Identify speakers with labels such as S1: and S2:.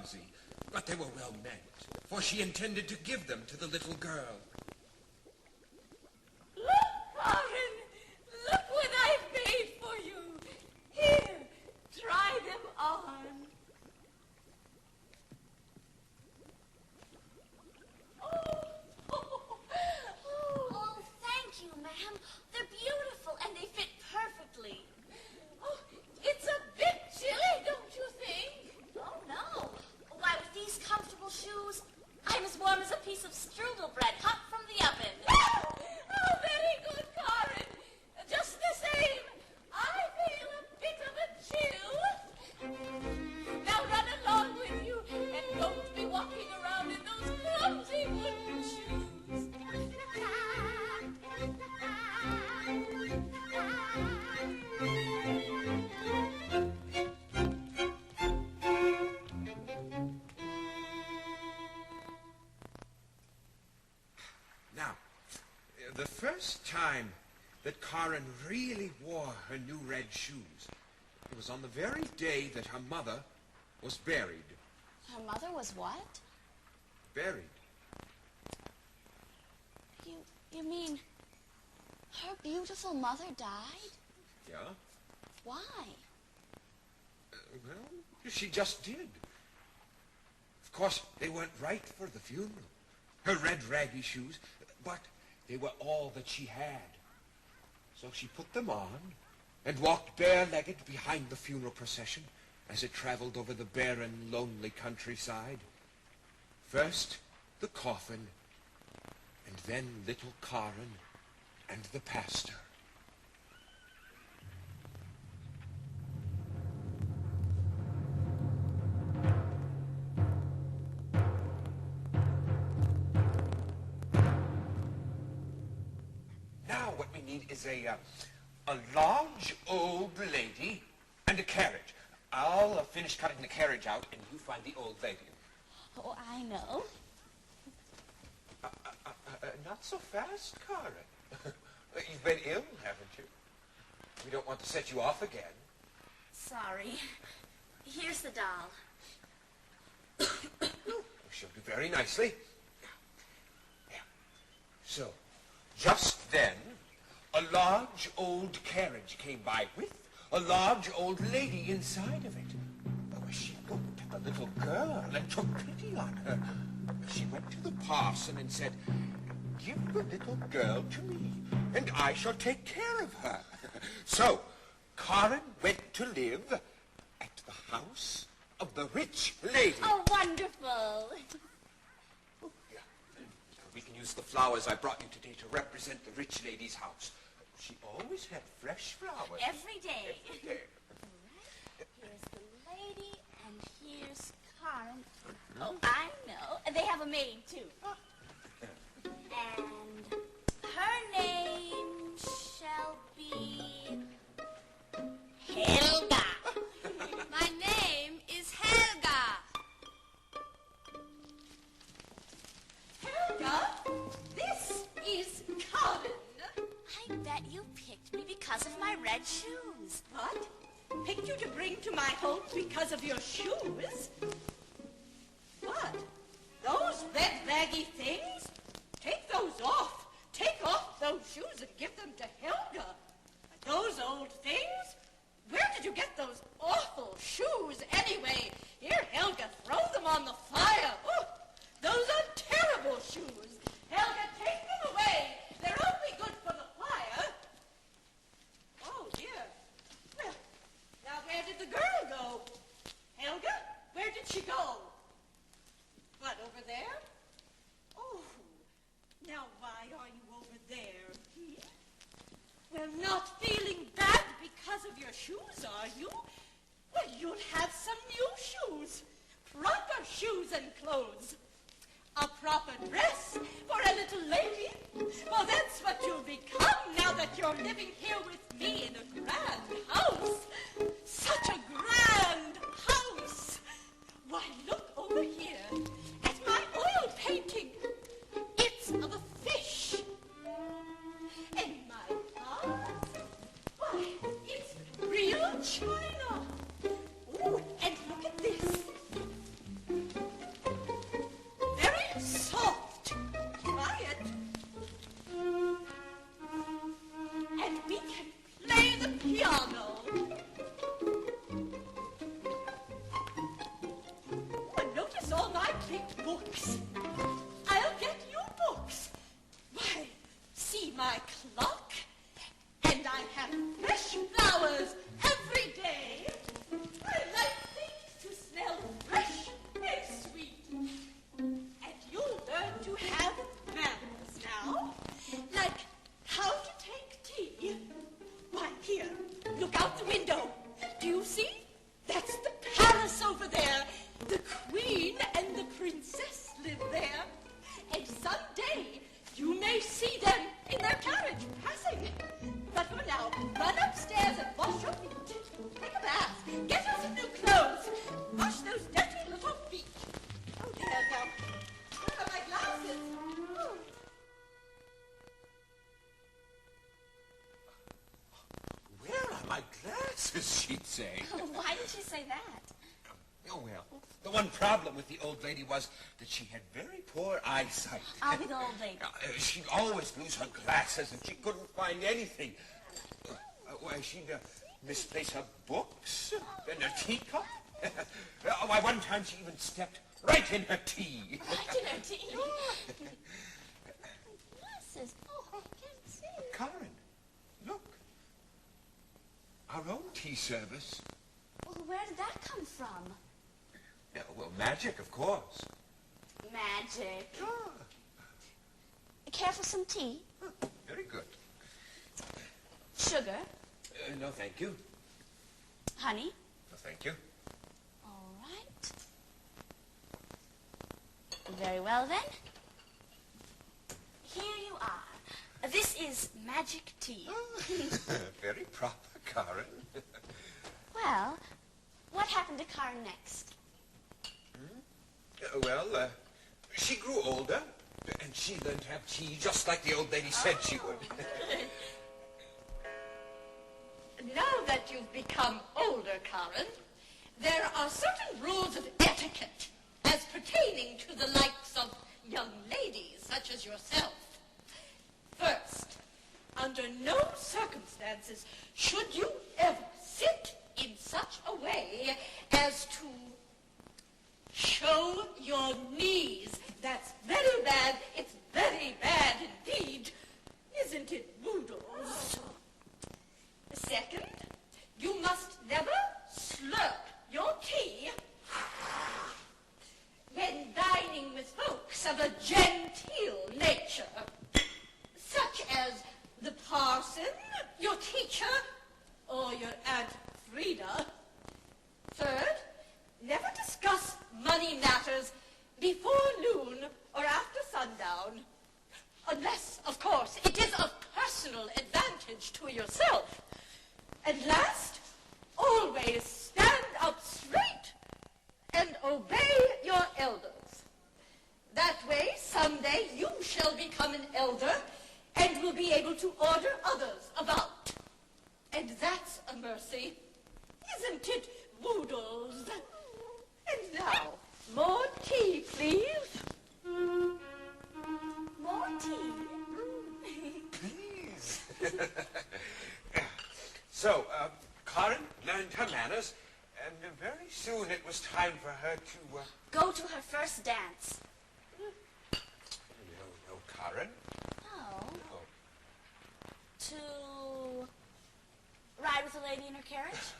S1: clumsy, but they were well meant, for she intended to give them to the little girl.
S2: Look, Corin! Look what I've made for you! Here, try them on.
S3: Oh, thank you, ma'am. They're beautiful, and they fit perfectly.
S2: Oh, it's a bit chilly, don't you think?
S3: Oh, no. Why, with these comfortable shoes, I'm as warm as a piece of strudel bread hot from the oven.
S2: Oh, very good, Corin. Just the same, I feel a bit of a chill. Now run along with you, and don't be walking around in those clumsy wooden shoes.
S1: Now, the first time that Corin really wore her new red shoes, it was on the very day that her mother was buried.
S3: Her mother was what?
S1: Buried.
S3: You mean her beautiful mother died?
S1: Yeah?
S3: Why?
S1: Well, she just did. Of course, they weren't right for the funeral. Her red raggy shoes, but they were all that she had. So she put them on and walked bare-legged behind the funeral procession as it traveled over the barren, lonely countryside. First, the coffin, and then little Corin and the pastor. Now what we need is a large old lady and a carriage. I'll finish cutting the carriage out, and you find the old lady.
S3: Oh, I know.
S1: Not so fast, Corin. You've been ill, haven't you? We don't want to set you off again.
S3: Sorry. Here's the doll.
S1: She'll do very nicely. Yeah. So, just then, a large old carriage came by with a large old lady inside of it. Oh, she looked at the little girl and took pity on her. She went to the parson and said, "Give the little girl to me, and I shall take care of her." So, Corin went to live at the house of the rich lady.
S3: Oh, wonderful.
S1: Yeah. We can use the flowers I brought you today to represent the rich lady's house. She always had fresh flowers.
S3: Every day.
S1: Every day.
S3: Here's the lady, and here's Corin. Oh, I know. And they have a maid, too. And her name shall be Helga.
S4: My name is Helga.
S2: Helga, this is Corin.
S3: I bet you picked me because of my red shoes.
S2: What? Picked you to bring to my home because of your shoes? What? Those red baggy things? Take those off. Take off those shoes and give them to Helga. Those old things? Where did you get those awful shoes anyway? Here, Helga, throw them on the fire. Oh, those are terrible shoes. Helga, take them away. They're only good for the fire. Oh, dear. Well, now where did the girl go? Helga, where did she go? What, over there? Oh, now why are you over there? Well, not feeling bad because of your shoes, are you? Well, you'll have some new shoes. Proper shoes and clothes. A proper dress for a little lady. Well, that's what you'll become now that you're living here with me in a grand house. Such a grand house. Why, look over here at my oil painting. It's of a fish. And my vase, why, it's real china. Ooh, and look at this. books. I'll get you books. Why, see my clock. And I have fresh flowers every day. I like things to smell fresh and sweet. And you'll learn to have manners now. Like how to take tea. Why, here, look out the window. Do you see? That's the palace over there. The queen and the princess live there. And someday you may see them in their carriage passing. But for now, run upstairs and wash your feet. Take a bath. Get her some new clothes. Wash those dirty little feet. Oh, dear, now. Where are my glasses? Oh.
S1: Where are my glasses, she'd say.
S3: Why did you say that?
S1: Oh, well, the one problem with the old lady was that she had very poor eyesight.
S3: I'll be the old lady.
S1: She'd always lose her glasses, and she couldn't find anything. Why, she'd misplace her books and her teacup. Why, one time she even stepped right in her tea.
S3: Right in her tea. Glasses. Oh, I can't see.
S1: Karen, look. Our own tea service.
S3: Well, where did that come from?
S1: Yeah, well, magic, of course.
S3: Magic.
S1: Ah,
S3: Care for some tea?
S1: very good.
S3: Sugar?
S1: No, thank you.
S3: Honey?
S1: No, thank you.
S3: All right. Very well, then. Here you are. This is magic tea.
S1: Very proper, Karen.
S3: Well, what happened to Karen next?
S1: Well, she grew older, and she learned to have tea just like the old lady said she would.
S2: Now that you've become older, Karen, there are certain rules of etiquette as pertaining to the likes of young ladies such as yourself. First, under no circumstances should you ever sit in such a way as to show your knees. That's very bad. It's very bad indeed. Isn't it, Boodles? Second, you must never slurp your tea when dining with folks of a genteel nature, such as the parson, your teacher, or your Aunt Frida. Third, never discuss money matters before noon or after sundown, unless, of course, it is of personal advantage to yourself. And last, always stand up straight and obey your elders. That way, someday, you shall become an elder and will be able to order others about. And that's a mercy, isn't it, Boodles? And now, more tea, please.
S3: More tea?
S1: Please. So, Karen learned her manners, and very soon it was time for her to...
S3: Go to her first dance.
S1: No, Karen.
S3: Oh.
S1: No.
S3: To ride with a lady in her carriage?